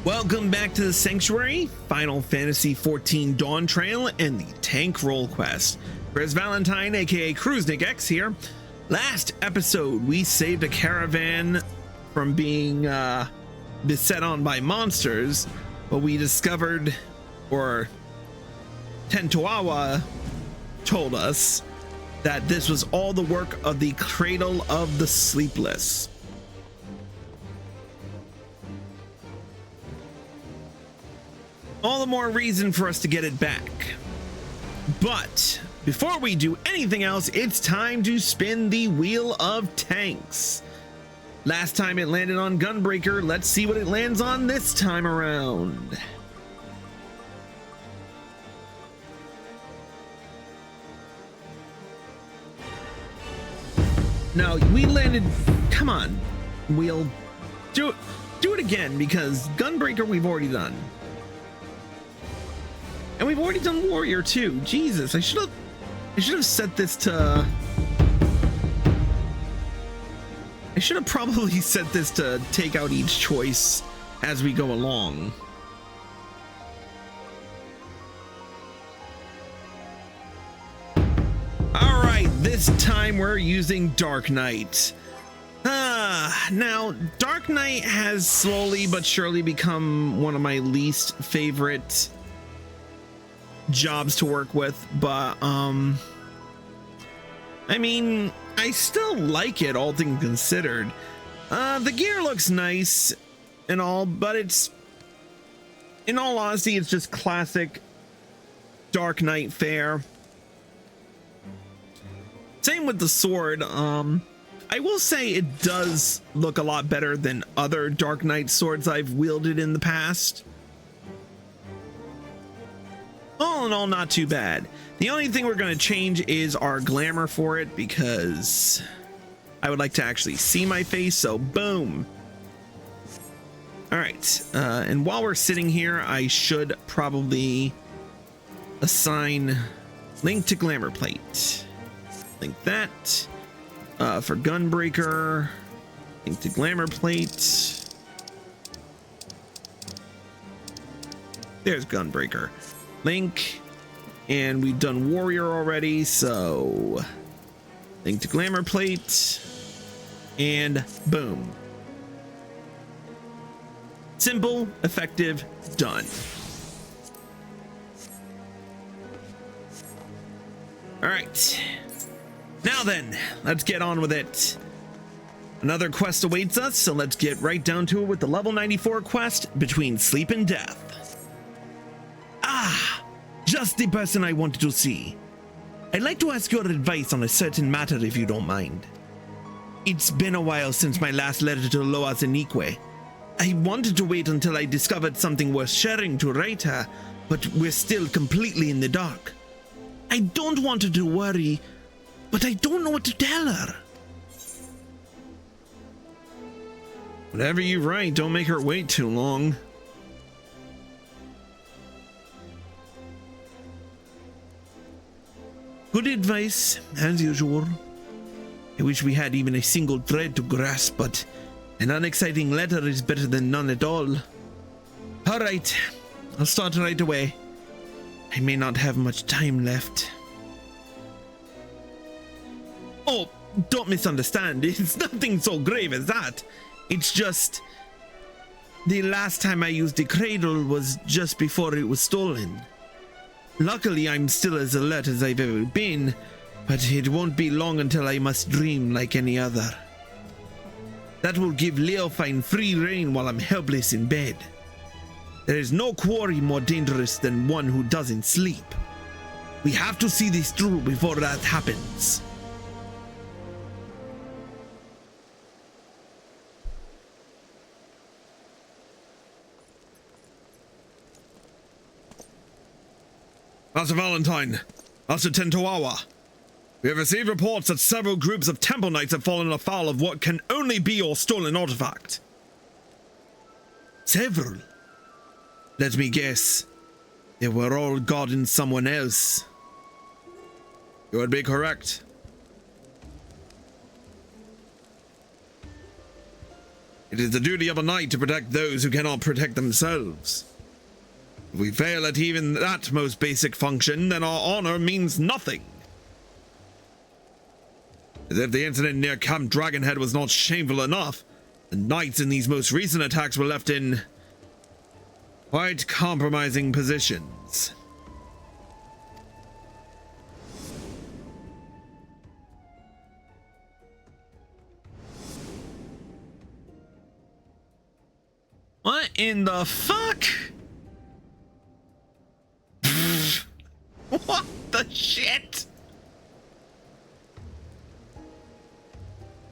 Welcome back to the Sanctuary, Final Fantasy XIV Dawntrail, and the Tank Roll Quest. Chris Valentine, aka Cruisnik X here. Last episode, we saved a caravan from being beset on by monsters, but we discovered, or Tentoawa told us, that this was all the work of the Cradle of the Sleepless. All the more reason for us to get it back. But before we do anything else, it's time to spin the Wheel of Tanks. Last time it landed on Gunbreaker. Let's see what it lands on this time around. Now we landed, come on, Wheel, do it again, because Gunbreaker we've already done. And we've already done Warrior too. Jesus, I should have set this to, I should have probably set this to take out each choice as we go along. All right, this time we're using Dark Knight. Now Dark Knight has slowly but surely become one of my least favorite jobs to work with, but I mean, I still like it, all things considered. The gear looks nice and all, but it's, in all honesty, it's just classic Dark Knight fare. Same with the sword. I will say it does look a lot better than other Dark Knight swords I've wielded in the past. All in all, not too bad. The only thing we're going to change is our glamour for it, because I would like to actually see my face, so boom. All right, and while we're sitting here, I should probably assign link to glamour plate. Link that. For Gunbreaker, link to glamour plate. There's Gunbreaker. Link, and we've done Warrior already, so link to glamour plate, and boom. Simple, effective, done. All right, now then, let's get on with it. Another quest awaits us, so let's get right down to it with the level 94 quest, Between Sleep and Death. Just the person I wanted to see. I'd like to ask your advice on a certain matter, if you don't mind. It's been a while since my last letter to Loas Inique. I wanted to wait until I discovered something worth sharing to write her, but we're still completely in the dark. I don't want her to worry, but I don't know what to tell her. Whatever you write, don't make her wait too long. Good advice, as usual. I wish we had even a single thread to grasp, but an unexciting letter is better than none at all. All right, I'll start right away. I may not have much time left. Oh, don't misunderstand. It's nothing so grave as that. It's just, the last time I used the cradle was just before it was stolen. Luckily, I'm still as alert as I've ever been, but it won't be long until I must dream like any other. That will give Leofine free rein while I'm helpless in bed. There is no quarry more dangerous than one who doesn't sleep. We have to see this through before that happens. Master Valentine, Master Tentoawa, we have received reports that several groups of temple knights have fallen afoul of what can only be your stolen artifact. Several? Let me guess. They were all guarding someone else. You would be correct. It is the duty of a knight to protect those who cannot protect themselves. If we fail at even that most basic function, then our honor means nothing. As if the incident near Camp Dragonhead was not shameful enough, the knights in these most recent attacks were left in quite compromising positions. What in the fuck? What the shit?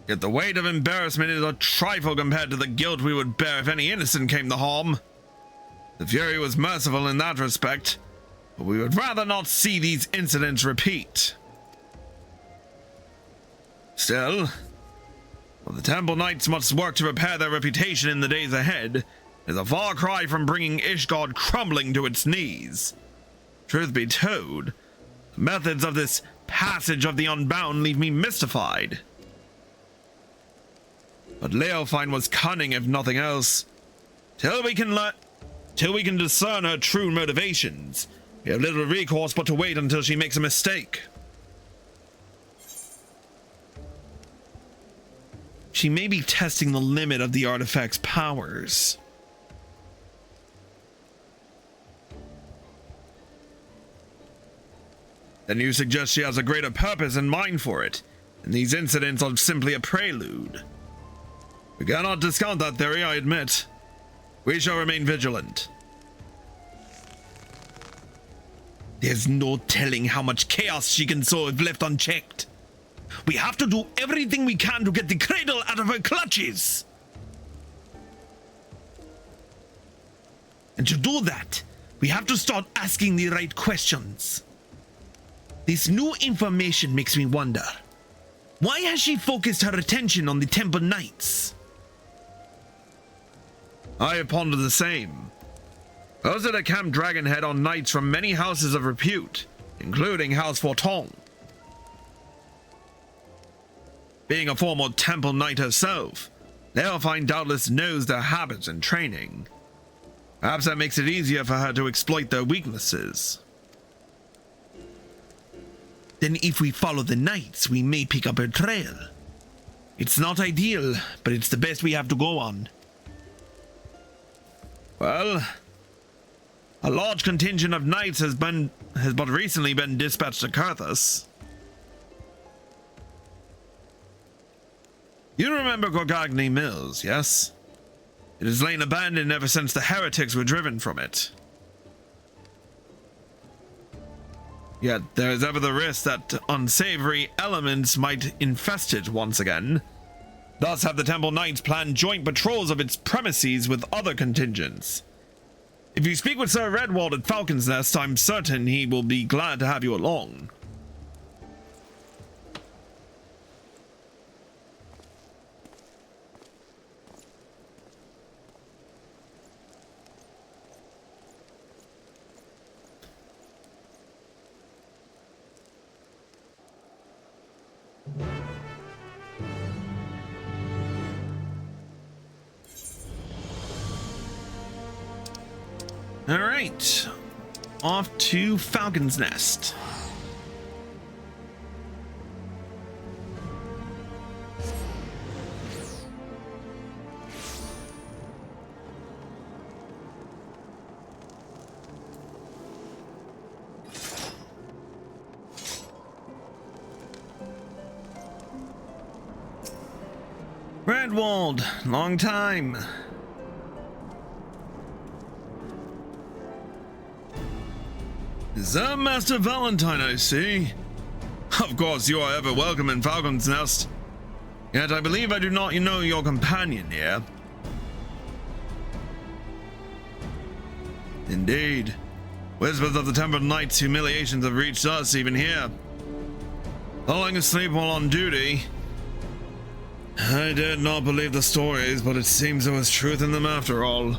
Yet the weight of embarrassment is a trifle compared to the guilt we would bear if any innocent came to harm. The Fury was merciful in that respect, but we would rather not see these incidents repeat. Still, while the Temple Knights must work to repair their reputation in the days ahead, is a far cry from bringing Ishgard crumbling to its knees. Truth be told, the methods of this passage of the Unbound leave me mystified. But Leofine was cunning, if nothing else. Till we can discern her true motivations, we have little recourse but to wait until she makes a mistake. She may be testing the limit of the artifact's powers. Then you suggest she has a greater purpose in mind for it, and these incidents are simply a prelude. We cannot discount that theory, I admit. We shall remain vigilant. There's no telling how much chaos she can sow if left unchecked. We have to do everything we can to get the cradle out of her clutches. And to do that, we have to start asking the right questions. This new information makes me wonder. Why has she focused her attention on the Temple Knights? I have pondered the same. Those at Camp Dragonhead are knights from many houses of repute, including House Fortong. Being a former Temple Knight herself, Leofine doubtless knows their habits and training. Perhaps that makes it easier for her to exploit their weaknesses. Then if we follow the Knights, we may pick up her trail. It's not ideal, but it's the best we have to go on. Well, a large contingent of knights has but recently been dispatched to Carthus. You remember Gorgagni Mills, yes? It has lain abandoned ever since the heretics were driven from it. Yet there is ever the risk that unsavory elements might infest it once again. Thus have the Temple Knights planned joint patrols of its premises with other contingents. If you speak with Sir Redwald at Falcon's Nest, I'm certain he will be glad to have you along. All right, off to Falcon's Nest. Redwald, long time. Is that Master Valentine, I see? Of course, you are ever welcome in Falcon's Nest. Yet I believe I do not know your companion here. Indeed. Whispers of the Temple Knight's humiliations have reached us even here. Falling asleep while on duty. I did not believe the stories, but it seems there was truth in them after all.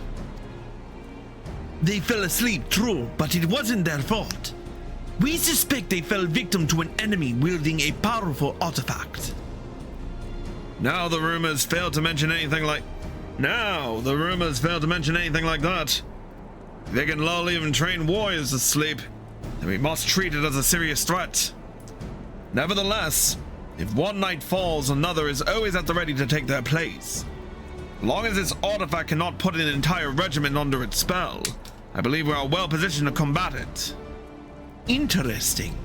They fell asleep, true, but it wasn't their fault. We suspect they fell victim to an enemy wielding a powerful artifact. Now the rumors fail to mention anything like... No, the rumors fail to mention anything like that. If they can lull even trained warriors to sleep, then we must treat it as a serious threat. Nevertheless, if one knight falls, another is always at the ready to take their place. As long as this artifact cannot put an entire regiment under its spell, I believe we are well positioned to combat it. Interesting.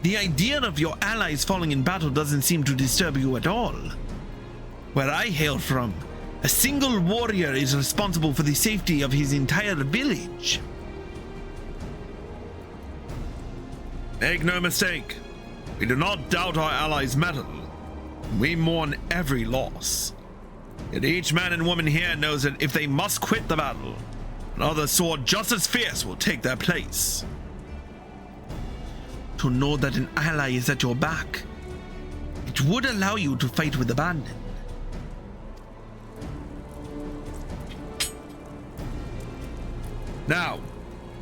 The idea of your allies falling in battle doesn't seem to disturb you at all. Where I hail from, a single warrior is responsible for the safety of his entire village. Make no mistake, we do not doubt our allies' mettle. We mourn every loss. Yet each man and woman here knows that if they must quit the battle, another sword just as fierce will take their place. To know that an ally is at your back, it would allow you to fight with abandon. Now,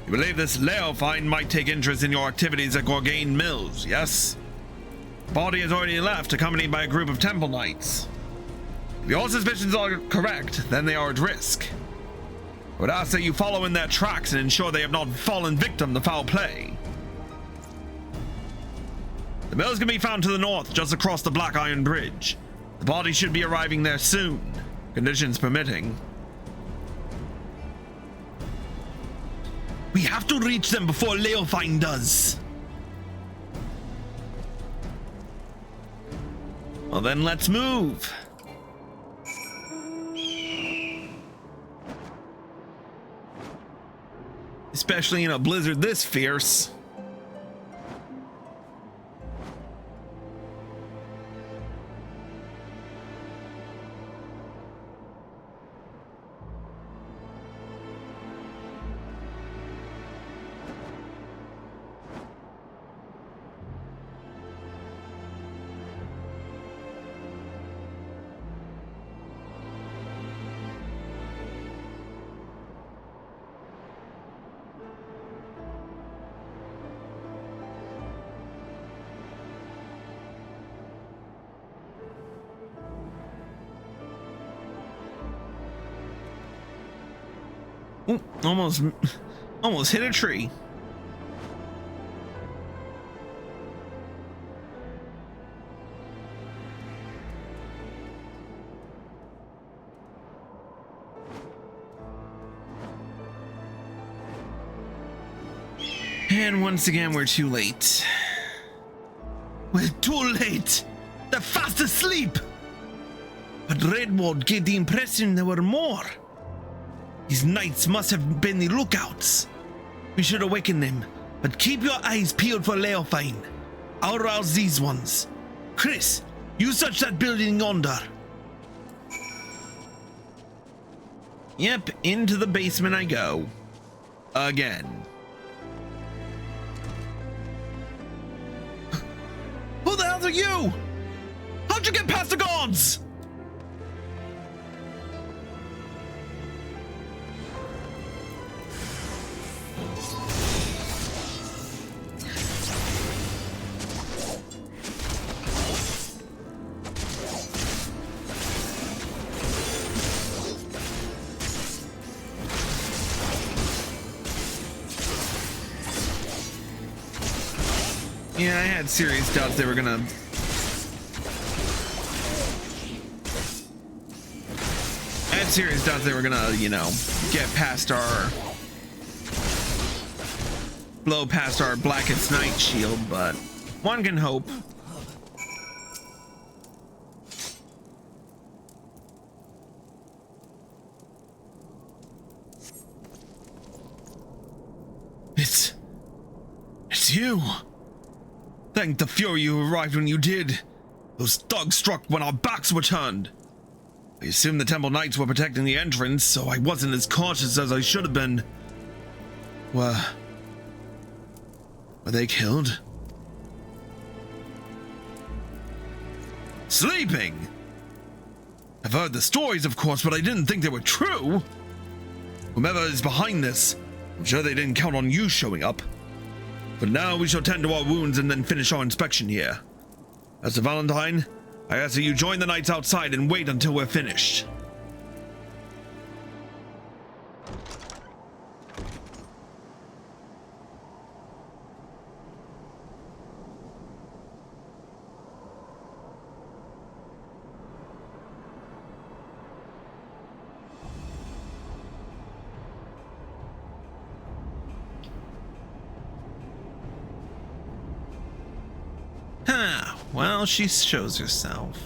you believe this Leofine might take interest in your activities at Gorgain Mills, yes? The party has already left, accompanied by a group of Temple Knights. If your suspicions are correct, then they are at risk. I would ask that you follow in their tracks and ensure they have not fallen victim to foul play. The mills can be found to the north, just across the Black Iron Bridge. The party should be arriving there soon, conditions permitting. We have to reach them before Leofine does. Well then, let's move. Especially in a blizzard this fierce. Ooh, almost hit a tree. And once again, we're too late. We're too late. They're fast asleep. But Redwald gave the impression there were more. These knights must have been the lookouts. We should awaken them, but keep your eyes peeled for Leofine. I'll rouse these ones. Chris, you search that building yonder. Yep, into the basement I go. Again. Who the hell are you? How'd you get past the guards? Yeah, I had serious doubts they were gonna... you know, get past our... blow past our Blackest Night shield, but one can hope. It's you. Thank the Fury you arrived when you did. Those thugs struck when our backs were turned. I assumed the Temple Knights were protecting the entrance, so I wasn't as cautious as I should have been. Were they killed? Sleeping? I've heard the stories, of course, but I didn't think they were true. Whomever is behind this, I'm sure they didn't count on you showing up. But now we shall tend to our wounds and then finish our inspection here. As to Valentine, I ask that you join the knights outside and wait until we're finished. Huh, well, she shows herself.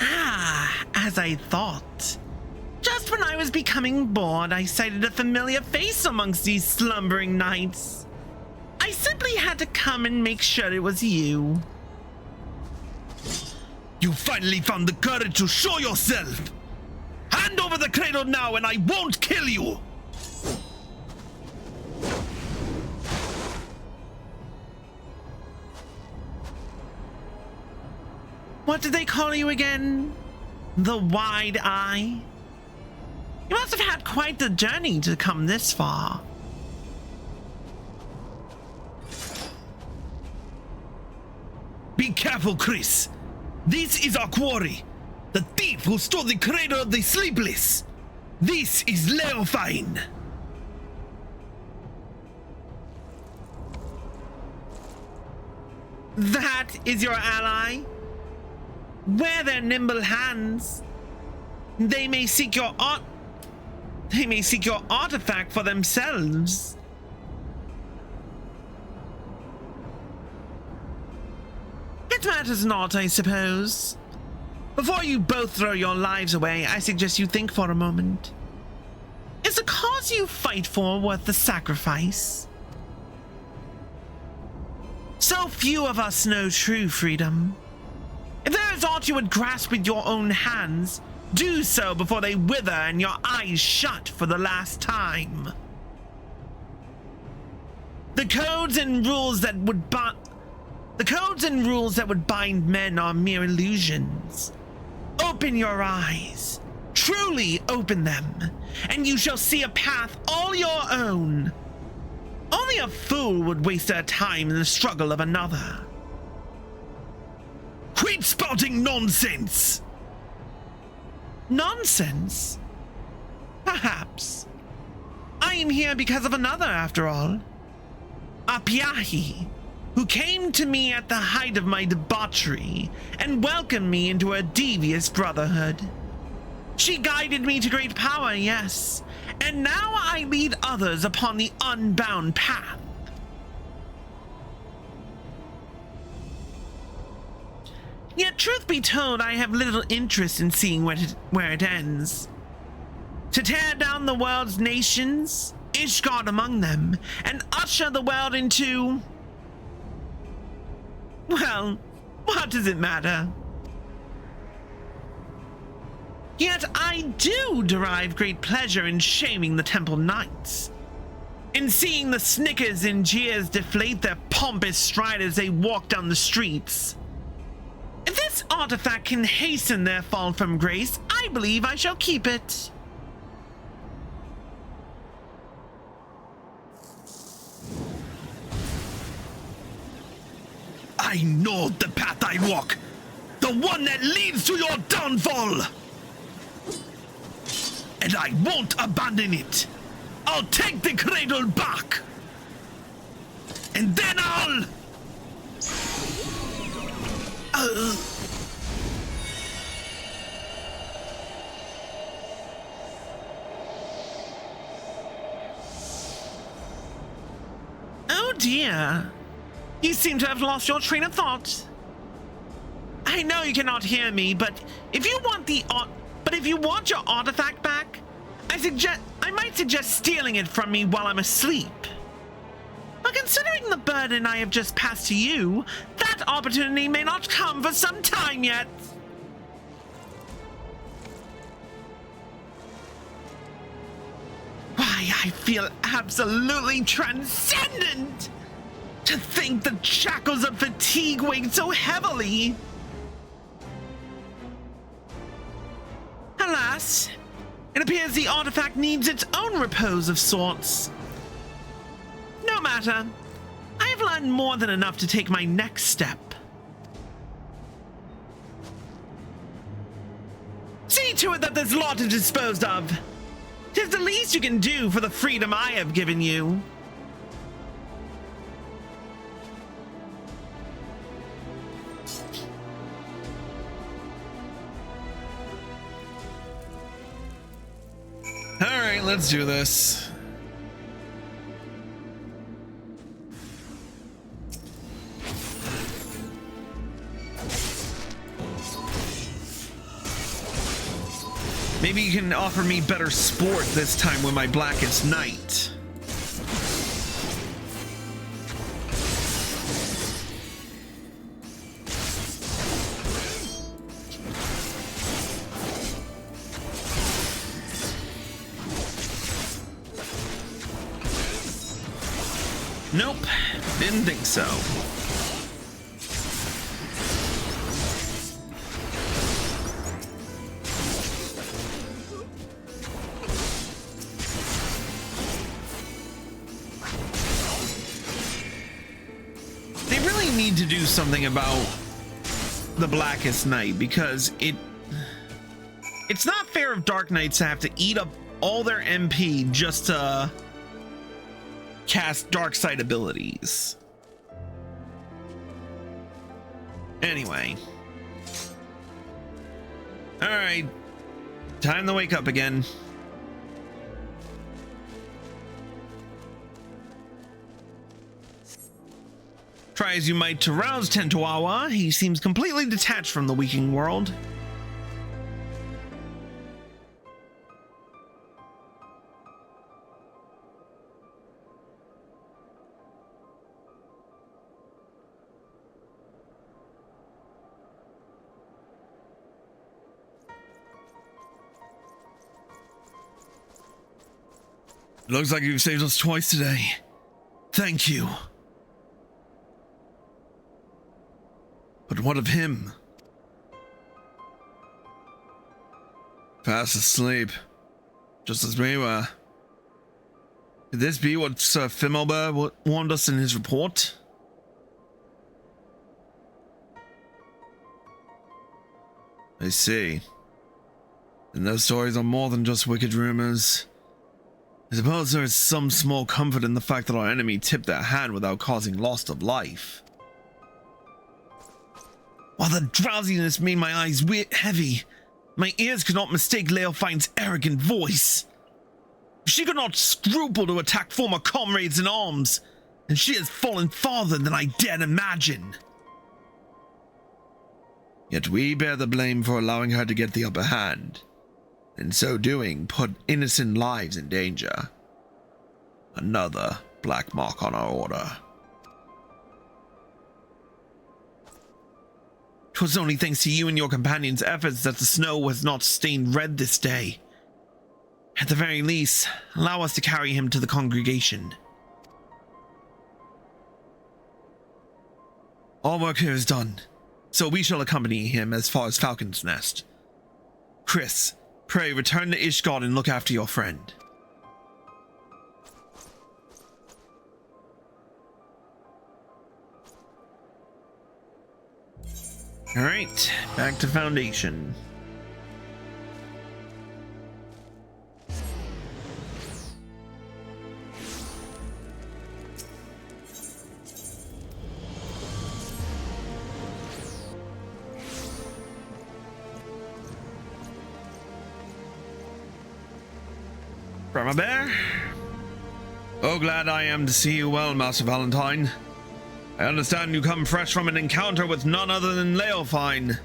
Ah, as I thought. Just when I was becoming bored, I sighted a familiar face amongst these slumbering knights. I simply had to come and make sure it was you. You finally found the courage to show yourself! Hand over the cradle now and I won't kill you! What did they call you again? The Wide Eye? You must have had quite the journey to come this far. Be careful, Chris. This is our quarry. The thief who stole the cradle of the sleepless. This is Leofine. That is your ally? Wear their nimble hands. They may seek your artifact for themselves. It matters not, I suppose. Before you both throw your lives away, I suggest you think for a moment. Is the cause you fight for worth the sacrifice? So few of us know true freedom. If there is aught you would grasp with your own hands, do so before they wither and your eyes shut for the last time. The codes and rules that would bind men are mere illusions. Open your eyes, truly open them, and you shall see a path all your own. Only a fool would waste their time in the struggle of another. Quit spouting nonsense! Nonsense? Perhaps. I am here because of another, after all. A Piahi, who came to me at the height of my debauchery and welcomed me into her devious brotherhood. She guided me to great power, yes, and now I lead others upon the unbound path. Yet, truth be told, I have little interest in seeing where it ends. To tear down the world's nations, Ishgard among them, and usher the world into... Well, what does it matter? Yet I do derive great pleasure in shaming the Temple Knights. In seeing the snickers and jeers deflate their pompous stride as they walk down the streets. If this artifact can hasten their fall from grace, I believe I shall keep it. I know the path I walk, the one that leads to your downfall. And I won't abandon it. I'll take the cradle back. And then I'll... Oh dear. You seem to have lost your train of thought. I know you cannot hear me, but if you want your artifact back, I might suggest stealing it from me while I'm asleep. But considering the burden I have just passed to you, that opportunity may not come for some time yet. Why, I feel absolutely transcendent! To think the shackles of fatigue weighed so heavily. Alas, it appears the artifact needs its own repose of sorts. No matter. I have learned more than enough to take my next step. See to it that this lot is disposed of. 'Tis the least you can do for the freedom I have given you. All right, let's do this. Maybe you can offer me better sport this time with my Blackest Night. Nope, didn't think so. They really need to do something about the Blackest Night, because it's not fair of Dark Knights to have to eat up all their MP just to cast dark side abilities. Anyway. Alright. Time to wake up again. Try as you might to rouse Tentoawa, he seems completely detached from the waking world. Looks like you've saved us twice today. Thank you. But what of him? Fast asleep. Just as we were. Could this be what Sir Fimmelber warned us in his report? I see. And those stories are more than just wicked rumors. I suppose there is some small comfort in the fact that our enemy tipped their hand without causing loss of life. While the drowsiness made my eyes heavy, my ears could not mistake Leofine's arrogant voice. She could not scruple to attack former comrades in arms, and she has fallen farther than I dared imagine. Yet we bear the blame for allowing her to get the upper hand. In so doing, put innocent lives in danger. Another black mark on our order. 'Twas only thanks to you and your companions' efforts that the snow was not stained red this day. At the very least, allow us to carry him to the congregation. All work here is done, so we shall accompany him as far as Falcon's Nest. Chris, pray return to Ishgard and look after your friend. Alright, back to Foundation. From a bear? Oh, glad I am to see you well, Master Valentine. I understand you come fresh from an encounter with none other than Leofine.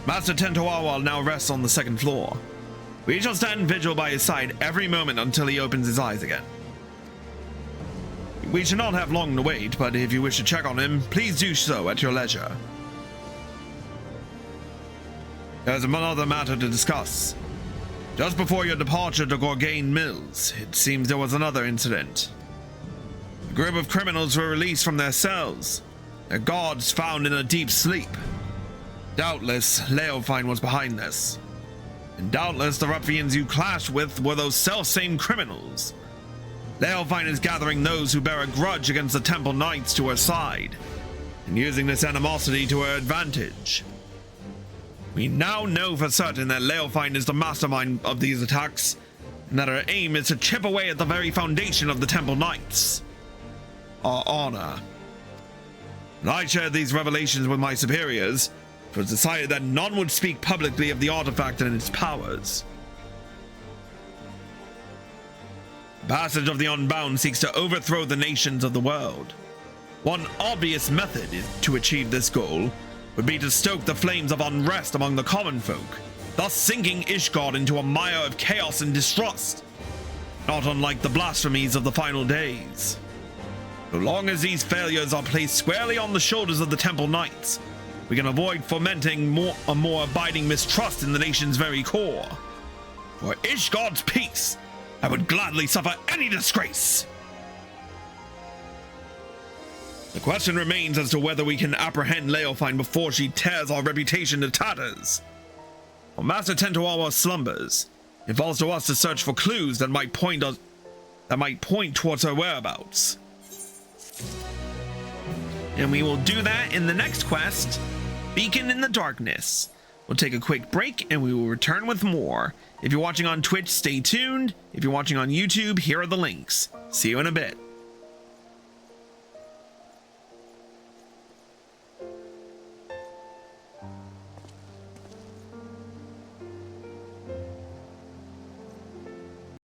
Master Tentoawa now rests on the second floor. We shall stand vigil by his side every moment until he opens his eyes again. We shall not have long to wait, but if you wish to check on him, please do so at your leisure. There's another matter to discuss. Just before your departure to Gorgain Mills, it seems there was another incident. A group of criminals were released from their cells, their guards found in a deep sleep. Doubtless, Leofine was behind this. And doubtless the ruffians you clashed with were those self-same criminals. Leofine is gathering those who bear a grudge against the Temple Knights to her side, and using this animosity to her advantage. We now know for certain that Leofine is the mastermind of these attacks, and that her aim is to chip away at the very foundation of the Temple Knights. Our honor. When I shared these revelations with my superiors, it was decided that none would speak publicly of the artifact and its powers. The passage of the Unbound seeks to overthrow the nations of the world. One obvious method to achieve this goal would be to stoke the flames of unrest among the common folk, thus sinking Ishgard into a mire of chaos and distrust, not unlike the blasphemies of the final days. So long as these failures are placed squarely on the shoulders of the Temple Knights, we can avoid fomenting a more abiding mistrust in the nation's very core. For Ishgard's peace, I would gladly suffer any disgrace. The question remains as to whether we can apprehend Leofine before she tears our reputation to tatters. While Master Tentoawa slumbers, it falls to us to search for clues that might point towards her whereabouts. And we will do that in the next quest, Beacon in the Darkness. We'll take a quick break and we will return with more. If you're watching on Twitch, stay tuned. If you're watching on YouTube, here are the links. See you in a bit.